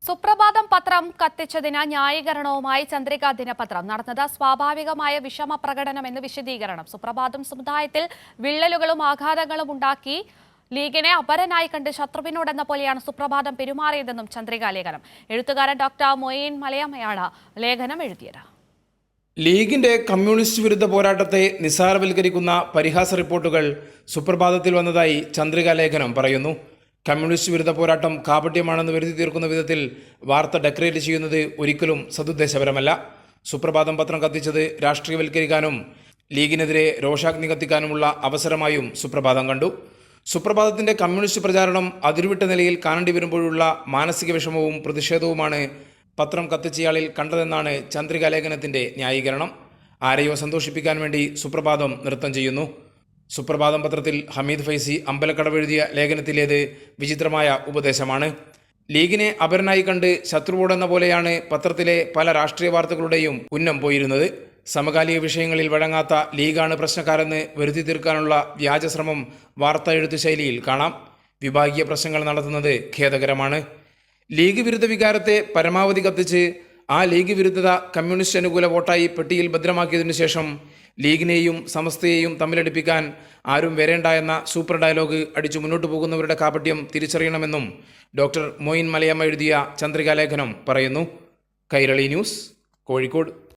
സുപ്രഭാതം പത്രം കത്തിച്ചതിന് ന്യായീകരണവുമായി ചന്ദ്രിക ദിനപത്രം നടന്നത് സ്വാഭാവികമായ വിഷമ പ്രകടനമെന്ന് വിശദീകരണം. സുപ്രഭാതം സമുദായത്തിൽ വിള്ളലുകളും ആഘാതങ്ങളും ഉണ്ടാക്കി ലീഗിനെ അപരനായി കണ്ട് ശത്രുവിനോടെന്ന പോലെയാണ് സുപ്രഭാതം പെരുമാറിയതെന്നും ചന്ദ്രിക ലേഖനം. എഴുത്തുകാരൻ ഡോക്ടർ മൊയ്ൻ മലയമ്മയാണ് ലേഖനം എഴുതിയത്. ലീഗിന്റെ കമ്മ്യൂണിസ്റ്റ് വിരുദ്ധ പോരാട്ടത്തെ നിസ്സാരവൽക്കരിക്കുന്ന പരിഹാസ റിപ്പോർട്ടുകൾ സുപ്രഭാതത്തിൽ വന്നതായി ചന്ദ്രിക ലേഖനം പറയുന്നു. കമ്മ്യൂണിസ്റ്റ് വിരുദ്ധ പോരാട്ടം കാപട്യമാണെന്ന് വരുത്തി തീർക്കുന്ന വിധത്തിൽ വാർത്ത ഡെക്കറേറ്റ് ചെയ്യുന്നത് ഒരിക്കലും സതുദ്ദേശപരമല്ല. സുപ്രഭാതം പത്രം കത്തിച്ചത് രാഷ്ട്രീയവൽക്കരിക്കാനും ലീഗിനെതിരെ രോഷാഗ്നി കത്തിക്കാനുമുള്ള അവസരമായും സുപ്രഭാതം കണ്ടു. സുപ്രഭാതത്തിന്റെ കമ്മ്യൂണിസ്റ്റ് പ്രചാരണം അതിരുവിട്ട നിലയിൽ കാണേണ്ടി വരുമ്പോഴുള്ള മാനസിക വിഷമവും പ്രതിഷേധവുമാണ് പത്രം കത്തിച്ചയാളിൽ കണ്ടതെന്നാണ് ചന്ദ്രിക ലേഖനത്തിന്റെ ന്യായീകരണം. ആരെയോ സന്തോഷിപ്പിക്കാൻ വേണ്ടി സുപ്രഭാതം നൃത്തം ചെയ്യുന്നു. സുപ്രഭാതം പത്രത്തിൽ ഹമീദ് ഫൈസി അമ്പലക്കടവ് എഴുതിയ ലേഖനത്തിലേത് വിചിത്രമായ ഉപദേശമാണ്. ലീഗിനെ അപരനായി കണ്ട് ശത്രുവോടെന്ന പോലെയാണ് പത്രത്തിലെ പല രാഷ്ട്രീയ വാർത്തകളുടെയും ഉന്നം പോയിരുന്നത്. സമകാലിക വിഷയങ്ങളിൽ വഴങ്ങാത്ത ലീഗാണ് പ്രശ്നക്കാരെന്ന് വരുത്തി തീർക്കാനുള്ള വ്യാജശ്രമം വാർത്താ എഴുത്തു ശൈലിയിൽ കാണാം. വിഭാഗീയ പ്രശ്നങ്ങൾ നടത്തുന്നത് ഖേദകരമാണ്. ലീഗ് വിരുദ്ധ വികാരത്തെ പരമാവധി കത്തിച്ച് ആ ലീഗ് വിരുദ്ധത കമ്മ്യൂണിസ്റ്റ് അനുകൂല വോട്ടായി പെട്ടിയിൽ ഭദ്രമാക്കിയതിനു ശേഷം ലീഗിനെയും സമസ്തയെയും തമ്മിലടിപ്പിക്കാൻ ആരും വരേണ്ട എന്ന സൂപ്പർ ഡയലോഗ് അടിച്ചു മുന്നോട്ട് പോകുന്നവരുടെ കാപട്യം തിരിച്ചറിയണമെന്നും ഡോക്ടർ മൊയ്ൻ മലയമ്മ എഴുതിയ ചന്ദ്രിക ലേഖനം പറയുന്നു. കൈരളി ന്യൂസ്, കോഴിക്കോട്.